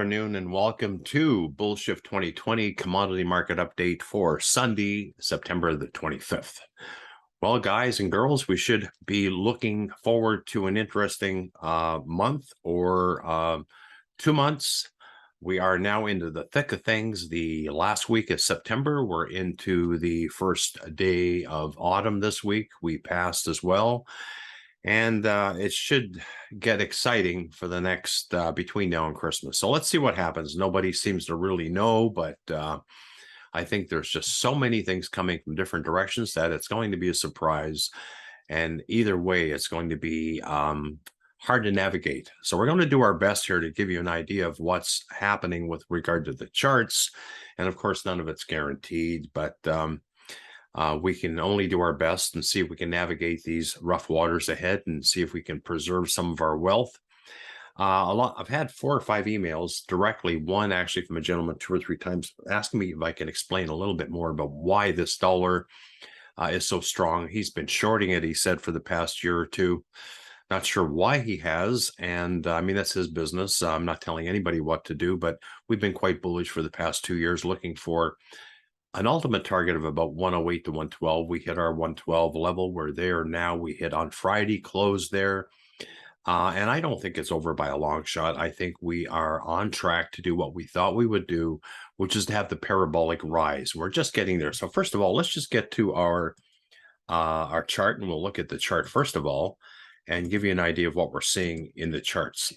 afternoon and welcome to Bullshift 2020 Commodity Market Update for Sunday, September the 25th. Well, guys and girls, we should be looking forward to an interesting month or 2 months. We are now into the thick of things. The last week of September, we're into the first day of autumn this week. We passed as well. And it should get exciting for the next between now and Christmas. So let's see what happens. Nobody seems to really know, but I think there's just so many things coming from different directions that it's going to be a surprise. And either way, it's going to be hard to navigate. So we're going to do our best here to give you an idea of what's happening with regard to the charts. And of course, none of it's guaranteed, but we can only do our best and see if we can navigate these rough waters ahead and see if we can preserve some of our wealth. I've had 4 or 5 emails directly, one actually from a gentleman 2 or 3 times asking me if I can explain a little bit more about why this dollar is so strong. He's been shorting it, he said, for the past year or two. Not sure why he has, and I mean, that's his business. I'm not telling anybody what to do, but we've been quite bullish for the past 2 years, looking for an ultimate target of about 108 to 112. We hit our 112 level. We're there now. We hit on Friday, closed there. And I don't think it's over by a long shot. I think we are on track to do what we thought we would do, which is to have the parabolic rise. We're just getting there. So first of all, let's just get to our chart, and we'll look at the chart first of all and give you an idea of what we're seeing in the charts.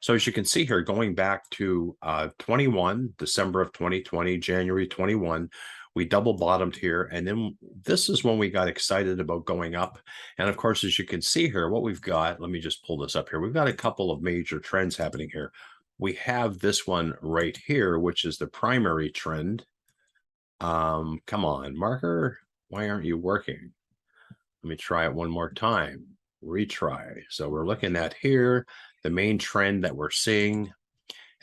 So as you can see here, going back to 21, December of 2020, January 21, we double bottomed here. And then this is when we got excited about going up. And of course, as you can see here, what we've got, let me just pull this up here. We've got a couple of major trends happening here. We have this one right here, which is the primary trend. Come on, marker, why aren't you working? Let me try it one more time. Retry. So we're looking at here the main trend that we're seeing,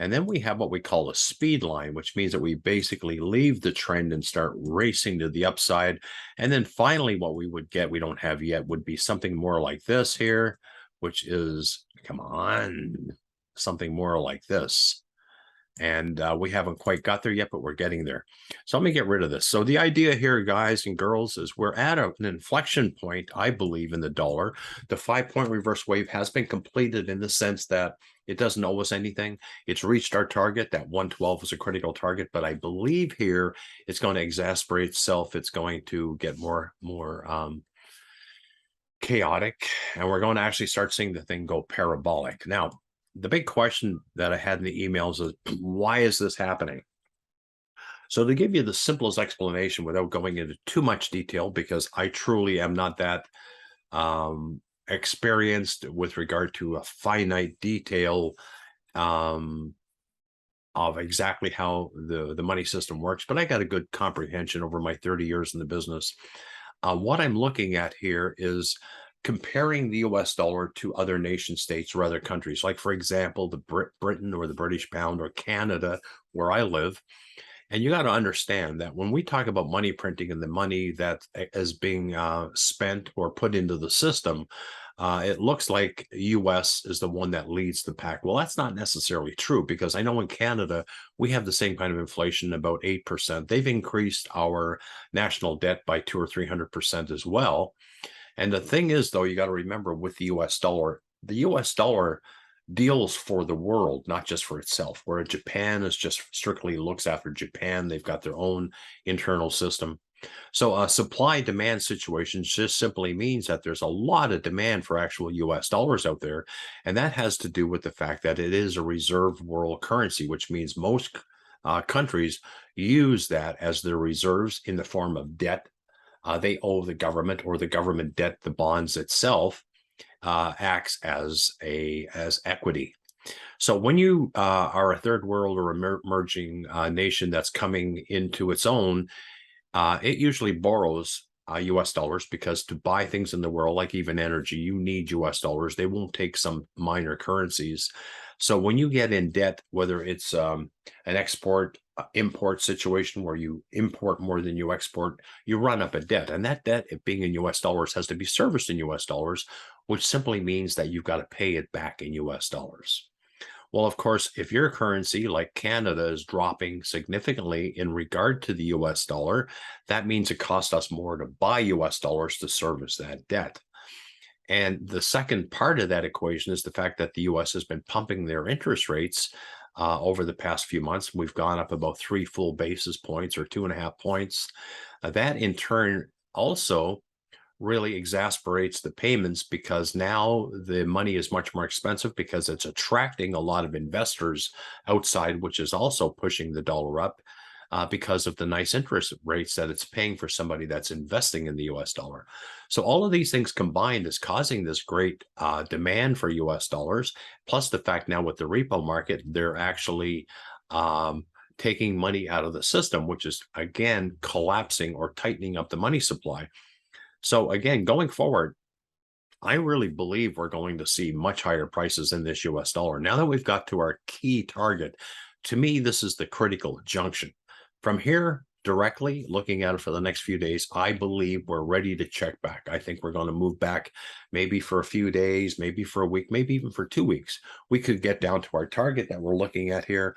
and then we have what we call a speed line, which means that we basically leave the trend and start racing to the upside. And then finally what we would get, we don't have yet, would be something more like this here, which is, come on, something more like this. And we haven't quite got there yet, but we're getting there. So let me get rid of this. So the idea here, guys and girls, is we're at an inflection point, I believe, in the dollar. The 5-point reverse wave has been completed in the sense that it doesn't owe us anything. It's reached our target. That 112 is a critical target, but I believe here it's going to exasperate itself. It's going to get more chaotic, and we're going to actually start seeing the thing go parabolic. Now, the big question that I had in the emails is, why is this happening? So to give you the simplest explanation without going into too much detail, because I truly am not that experienced with regard to a finite detail of exactly how the money system works, but I got a good comprehension over my 30 years in the business. What I'm looking at here is comparing the US dollar to other nation states or other countries, like, for example, Britain or the British pound or Canada, where I live. And you got to understand that when we talk about money printing and the money that is being spent or put into the system, it looks like US is the one that leads the pack. Well, that's not necessarily true, because I know in Canada, we have the same kind of inflation, about 8%. They've increased our national debt by 200 or 300% as well. And the thing is, though, you got to remember with the US dollar deals for the world, not just for itself, where Japan is just strictly looks after Japan. They've got their own internal system. So a supply demand situation just simply means that there's a lot of demand for actual US dollars out there. And that has to do with the fact that it is a reserve world currency, which means most countries use that as their reserves in the form of debt. They owe the government, or the government debt, the bonds itself, acts as equity. So when you are a third world or emerging nation that's coming into its own, it usually borrows US dollars, because to buy things in the world, like even energy, you need US dollars. They won't take some minor currencies. So when you get in debt, whether it's an export import situation where you import more than you export, you run up a debt, and that debt, it being in US dollars, has to be serviced in US dollars, which simply means that you've got to pay it back in US dollars. Well, of course, if your currency like Canada is dropping significantly in regard to the US dollar, that means it costs us more to buy US dollars to service that debt. And the second part of that equation is the fact that the US has been pumping their interest rates over the past few months. We've gone up about 3 full basis points or 2.5 points. That in turn also really exasperates the payments because now the money is much more expensive because it's attracting a lot of investors outside, which is also pushing the dollar up because of the nice interest rates that it's paying for somebody that's investing in the US dollar. So all of these things combined is causing this great demand for US dollars, plus the fact now with the repo market, they're actually taking money out of the system, which is again collapsing or tightening up the money supply. So again, going forward, I really believe we're going to see much higher prices in this US dollar. Now that we've got to our key target, to me, this is the critical junction. From here, directly looking at it for the next few days, I believe we're ready to check back. I think we're going to move back maybe for a few days, maybe for a week, maybe even for 2 weeks. We could get down to our target that we're looking at here,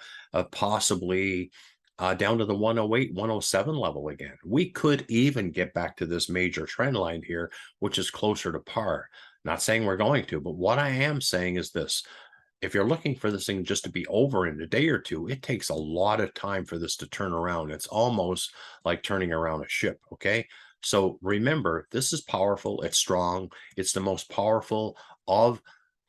possibly down to the 108, 107 level again. We could even get back to this major trend line here, which is closer to par. Not saying we're going to, but what I am saying is this. If you're looking for this thing just to be over in a day or two, it takes a lot of time for this to turn around. It's almost like turning around a ship, okay? So remember, this is powerful. It's strong. It's the most powerful of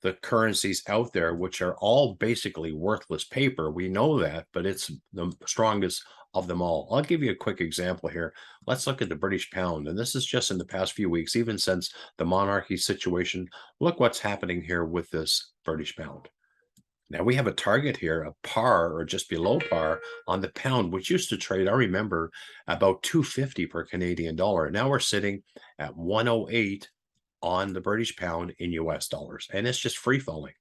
the currencies out there, which are all basically worthless paper. We know that, but it's the strongest of them all. I'll give you a quick example here. Let's look at the British pound. And this is just in the past few weeks, even since the monarchy situation. Look what's happening here with this British pound. Now we have a target here of par or just below par on the pound, which used to trade, I remember, about 250 per Canadian dollar. Now we're sitting at 108 on the British pound in US dollars, and it's just free falling.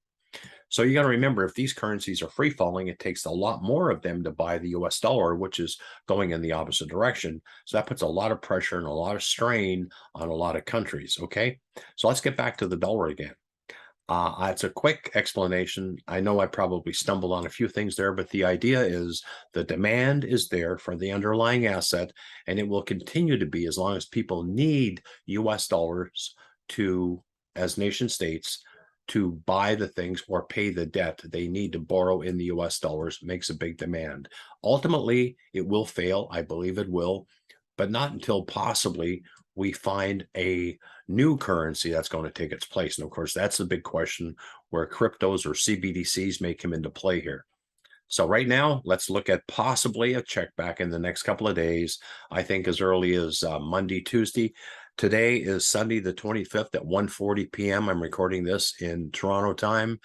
So you got to remember, if these currencies are free falling, it takes a lot more of them to buy the US dollar, which is going in the opposite direction. So that puts a lot of pressure and a lot of strain on a lot of countries. Okay. So let's get back to the dollar again. It's a quick explanation. I know I probably stumbled on a few things there, but the idea is the demand is there for the underlying asset, and it will continue to be as long as people need US dollars to, as nation states, to buy the things or pay the debt they need to borrow in the US dollars makes a big demand. Ultimately, it will fail. I believe it will, but not until possibly we find a new currency that's going to take its place. And of course, that's the big question where cryptos or CBDCs may come into play here. So right now, let's look at possibly a check back in the next couple of days. I think as early as Monday, Tuesday. Today is Sunday, the 25th at 1:40 p.m. I'm recording this in Toronto time.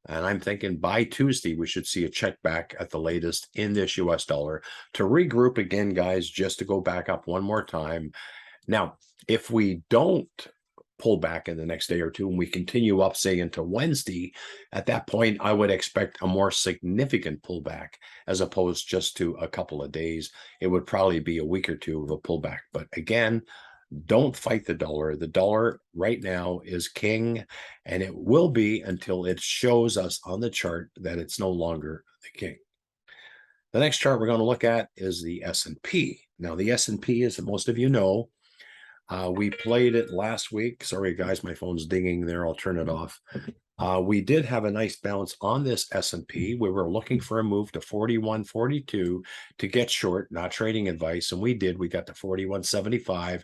And I'm thinking by Tuesday, we should see a check back at the latest in this US dollar to regroup again, guys, just to go back up one more time. Now, if we don't pull back in the next day or two and we continue up, say, into Wednesday, at that point, I would expect a more significant pullback as opposed just to a couple of days. It would probably be a week or two of a pullback. But again, don't fight the dollar. The dollar right now is king, and it will be until it shows us on the chart that it's no longer the king. The next chart we're going to look at is the S&P. Now, the S&P, as most of you know, we played it last week. Sorry, guys, my phone's dinging there. I'll turn it off. We did have a nice bounce on this S&P. We were looking for a move to 41.42 to get short, not trading advice. And we did. We got to 41.75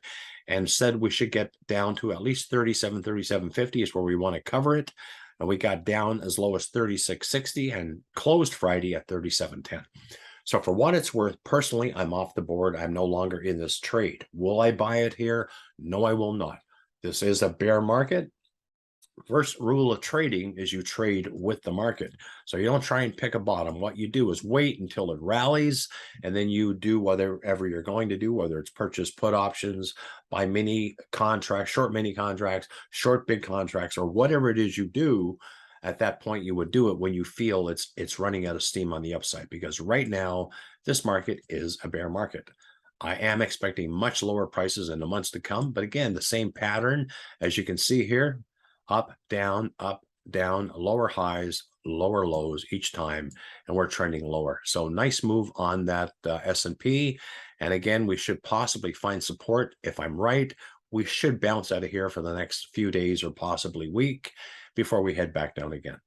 and said we should get down to at least 37, 37.50 is where we want to cover it. And we got down as low as 36.60 and closed Friday at 37.10. So for what it's worth, personally, I'm off the board. I'm no longer in this trade. Will I buy it here? No, I will not. This is a bear market. First rule of trading is you trade with the market. So you don't try and pick a bottom. What you do is wait until it rallies, and then you do whatever you're going to do, whether it's purchase put options, buy mini contracts, short mini contracts, short big contracts, or whatever it is you do. At that point, you would do it when you feel it's running out of steam on the upside, because right now, this market is a bear market. I am expecting much lower prices in the months to come. But again, the same pattern, as you can see here, up, down, lower highs, lower lows each time, and we're trending lower. So nice move on that S&P. And again, we should possibly find support. If I'm right, we should bounce out of here for the next few days or possibly week before we head back down again.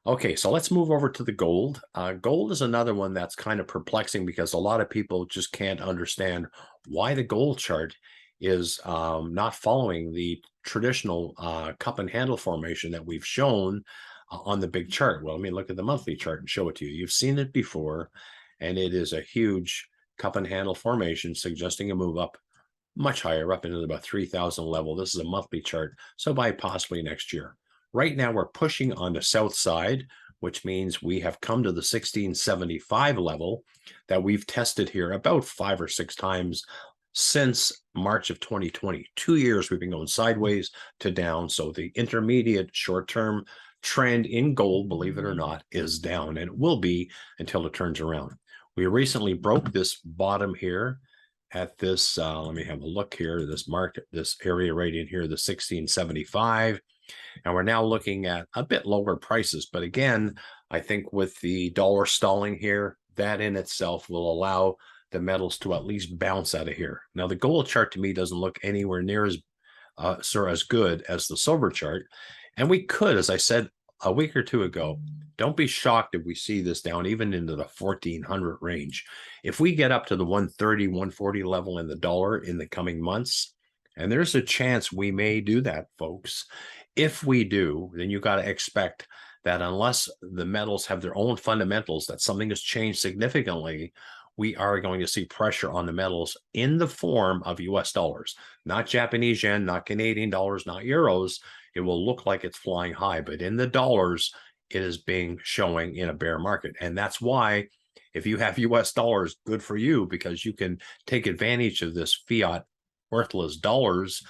Okay, so let's move over to the gold. Gold is another one that's kind of perplexing because a lot of people just can't understand why the gold chart is not following the traditional cup and handle formation that we've shown on the big chart. Well, let me look at the monthly chart and show it to you. You've seen it before, and it is a huge cup and handle formation suggesting a move up much higher, up into about 3,000 level. This is a monthly chart, so by possibly next year. Right now, we're pushing on the south side, which means we have come to the 1675 level that we've tested here about 5 or 6 times since March of 2020. 2 years we've been going sideways to down. So the intermediate short-term trend in gold, believe it or not, is down, and it will be until it turns around. We recently broke this bottom here at this, let me have a look here, this market, this area right in here, the 1675. And we're now looking at a bit lower prices. But again, I think with the dollar stalling here, that in itself will allow the metals to at least bounce out of here. Now, the gold chart to me doesn't look anywhere near as good as the silver chart. And we could, as I said a week or two ago, don't be shocked if we see this down even into the 1400 range. If we get up to the 130, 140 level in the dollar in the coming months, and there's a chance we may do that, folks. If we do, then you got to expect that unless the metals have their own fundamentals, that something has changed significantly, we are going to see pressure on the metals in the form of US dollars, not Japanese yen, not Canadian dollars, not euros. It will look like it's flying high, but in the dollars, it is being showing in a bear market. And that's why if you have US dollars, good for you, because you can take advantage of this fiat worthless dollars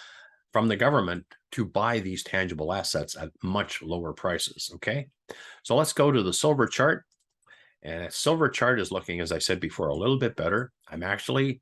from the government to buy these tangible assets at much lower prices. Okay, so let's go to the silver chart. And a silver chart is looking, as I said before, a little bit better. I'm actually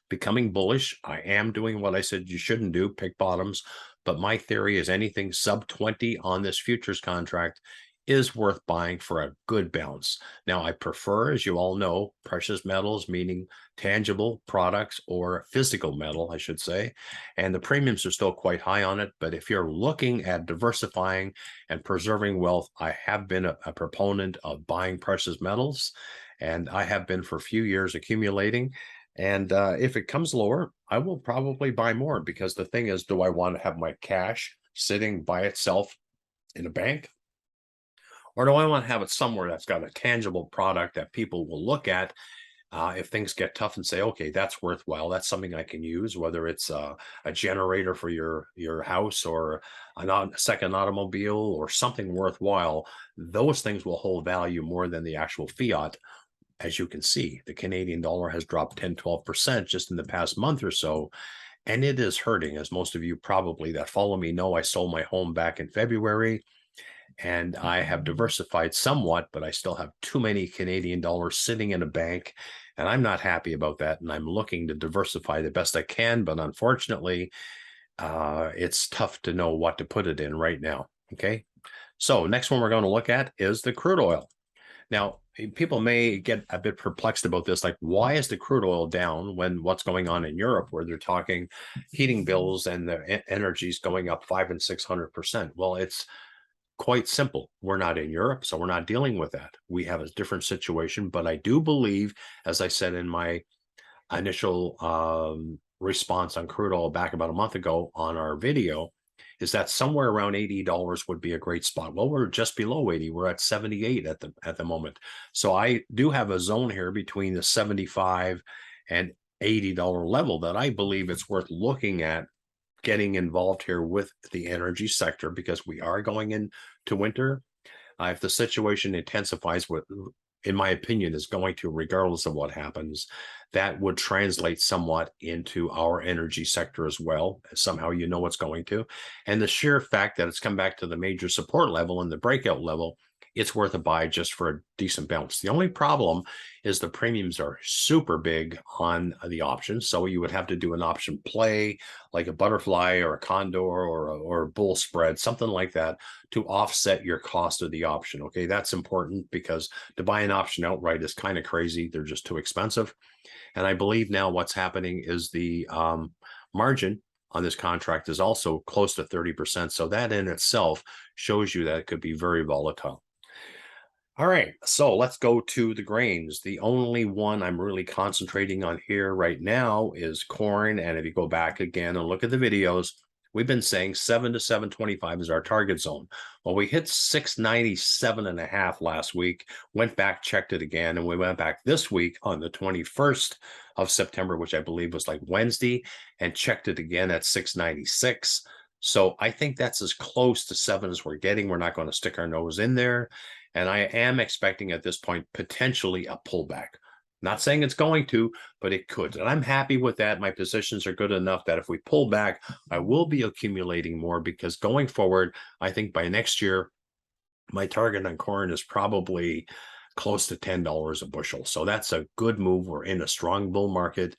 becoming bullish. I am doing what I said you shouldn't do, pick bottoms. But my theory is anything sub 20 on this futures contract is worth buying for a good bounce. Now, I prefer, as you all know, precious metals, meaning tangible products or physical metal, I should say. And the premiums are still quite high on it. But if you're looking at diversifying and preserving wealth, I have been a proponent of buying precious metals. And I have been for a few years accumulating. And if it comes lower, I will probably buy more, because the thing is, do I want to have my cash sitting by itself in a bank? Or do I want to have it somewhere that's got a tangible product that people will look at if things get tough and say, okay, that's worthwhile. That's something I can use, whether it's a generator for your house or a second automobile or something worthwhile. Those things will hold value more than the actual fiat. As you can see, the Canadian dollar has dropped 10, 12% just in the past month or so. And it is hurting, as most of you probably that follow me know. I sold my home back in February. And I have diversified somewhat, but I still have too many Canadian dollars sitting in a bank, and I'm not happy about that. And I'm looking to diversify the best I can, but unfortunately, it's tough to know what to put it in right now. Okay, so next one we're going to look at is the crude oil. Now, people may get a bit perplexed about this, like, why is the crude oil down when what's going on in Europe, where they're talking heating bills and the energy is going up 500 and 600%? Well, it's quite simple. We're not in Europe, so we're not dealing with that. We have a different situation, but I do believe, as I said in my initial response on crude oil back about a month ago on our video, is that somewhere around $80 would be a great spot. Well, we're just below 80. We're at 78 at the moment. So I do have a zone here between the 75 and $80 level that I believe it's worth looking at getting involved here with the energy sector, because we are going into winter. If the situation intensifies, what, in my opinion, is going to, regardless of what happens, that would translate somewhat into our energy sector as well. Somehow, you know, what's going to. And the sheer fact that it's come back to the major support level and the breakout level it's worth a buy just for a decent bounce. The only problem is the premiums are super big on the options. So you would have to do an option play like a butterfly or a condor or a bull spread, something like that, to offset your cost of the option. Okay, that's important because to buy an option outright is kind of crazy. They're just too expensive. And I believe now what's happening is the margin on this contract is also close to 30%. So that in itself shows you that it could be very volatile. All right, so let's go to the grains. The only one I'm really concentrating on here right now is corn. And if you go back again and look at the videos, we've been saying 7 to 725 is our target zone. Well, we hit 697.5 last week, went back, checked it again, and we went back this week on the 21st of September, which I believe was like Wednesday, and checked it again at 696. So I think that's as close to 7 as we're getting. We're not going to stick our nose in there. And I am expecting at this point potentially a pullback. Not saying it's going to, but it could. And I'm happy with that. My positions are good enough that if we pull back, I will be accumulating more because going forward, I think by next year, my target on corn is probably close to $10 a bushel. So that's a good move. We're in a strong bull market.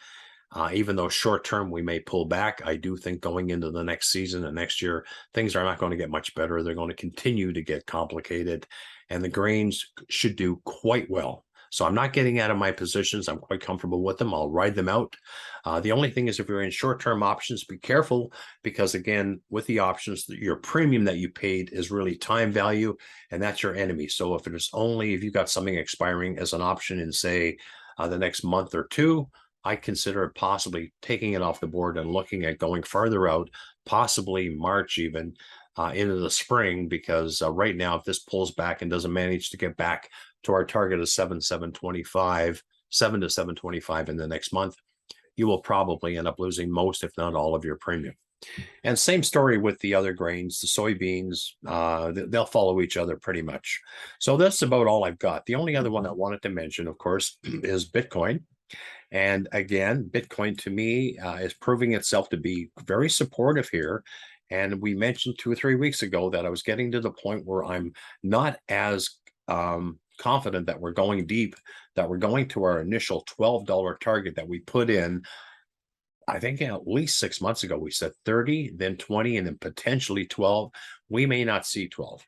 Even though short term we may pull back, I do think going into the next season and next year, things are not going to get much better. They're going to continue to get complicated, and the grains should do quite well. So I'm not getting out of my positions. I'm quite comfortable with them. I'll ride them out. The only thing is if you're in short-term options, be careful because, again, with the options, your premium that you paid is really time value, and that's your enemy. So if you've got something expiring as an option in, say, the next month or two, I consider possibly taking it off the board and looking at going farther out, possibly March even, into the spring, because right now, if this pulls back and doesn't manage to get back to our target of 7.725, 7 to 7.25 in the next month, you will probably end up losing most, if not all, of your premium. And same story with the other grains, the soybeans, they'll follow each other pretty much. So that's about all I've got. The only other one I wanted to mention, of course, is Bitcoin. And again, Bitcoin to me is proving itself to be very supportive here. And we mentioned 2 or 3 weeks ago that I was getting to the point where I'm not as confident that we're going deep, that we're going to our initial $12 target that we put in. I think at least 6 months ago, we said 30, then 20, and then potentially 12. We may not see 12.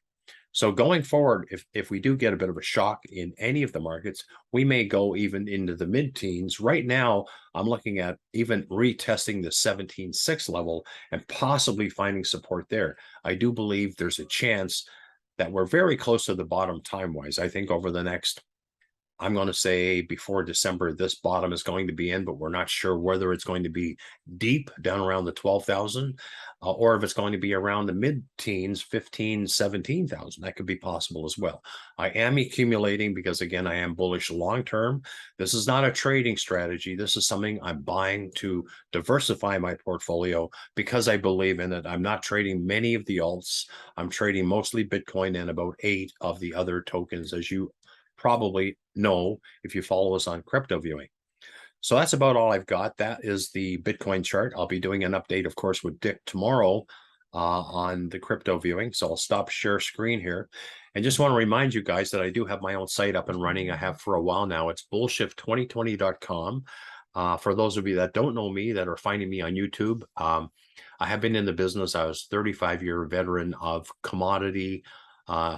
So going forward, if we do get a bit of a shock in any of the markets, we may go even into the mid-teens. Right now, I'm looking at even retesting the 17.6 level and possibly finding support there. I do believe there's a chance that we're very close to the bottom time-wise. I think over the next, I'm going to say before December, this bottom is going to be in, but we're not sure whether it's going to be deep down around the 12,000 or if it's going to be around the mid-teens, 15, 17,000. That could be possible as well. I am accumulating because, again, I am bullish long-term. This is not a trading strategy. This is something I'm buying to diversify my portfolio because I believe in it. I'm not trading many of the alts. I'm trading mostly Bitcoin and about 8 of the other tokens, as you probably know if you follow us on crypto viewing. So that's about all I've got. That is the Bitcoin chart. I'll be doing an update, of course, with Dick tomorrow on the crypto viewing. So I'll stop share screen here. And just want to remind you guys that I do have my own site up and running. I have for a while now. It's bullshift2020.com. For those of you that don't know me, that are finding me on YouTube, I have been in the business. I was a 35-year veteran of commodity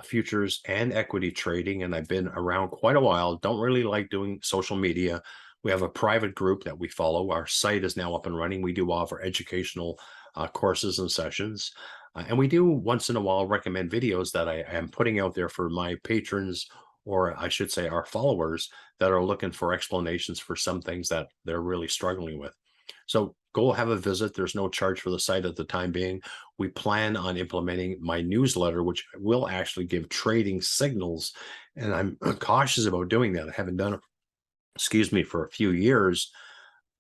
futures and equity trading, and I've been around quite a while. Don't really like doing social media. We have a private group that we follow. Our site is now up and running. We do offer educational courses and sessions, and we do once in a while recommend videos that I am putting out there for my patrons, or I should say our followers, that are looking for explanations for some things that they're really struggling with. So go have a visit. There's no charge for the site at the time being. We plan on implementing my newsletter, which will actually give trading signals. And I'm cautious about doing that. I haven't done it, for a few years,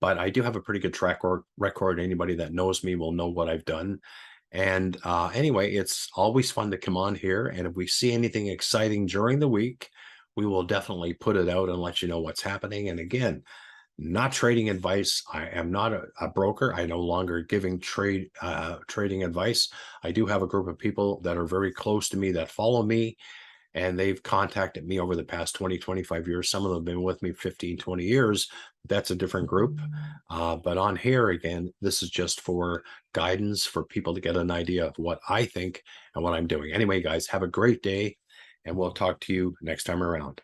but I do have a pretty good track record. Anybody that knows me will know what I've done. And anyway, it's always fun to come on here. And if we see anything exciting during the week, we will definitely put it out and let you know what's happening. And again, not trading advice. I am not a broker. I no longer giving trading advice. I do have a group of people that are very close to me that follow me. and they've contacted me over the past 20, 25 years. Some of them have been with me 15, 20 years. That's a different group. But on here, again, this is just for guidance for people to get an idea of what I think and what I'm doing. Anyway, guys, have a great day, and we'll talk to you next time around.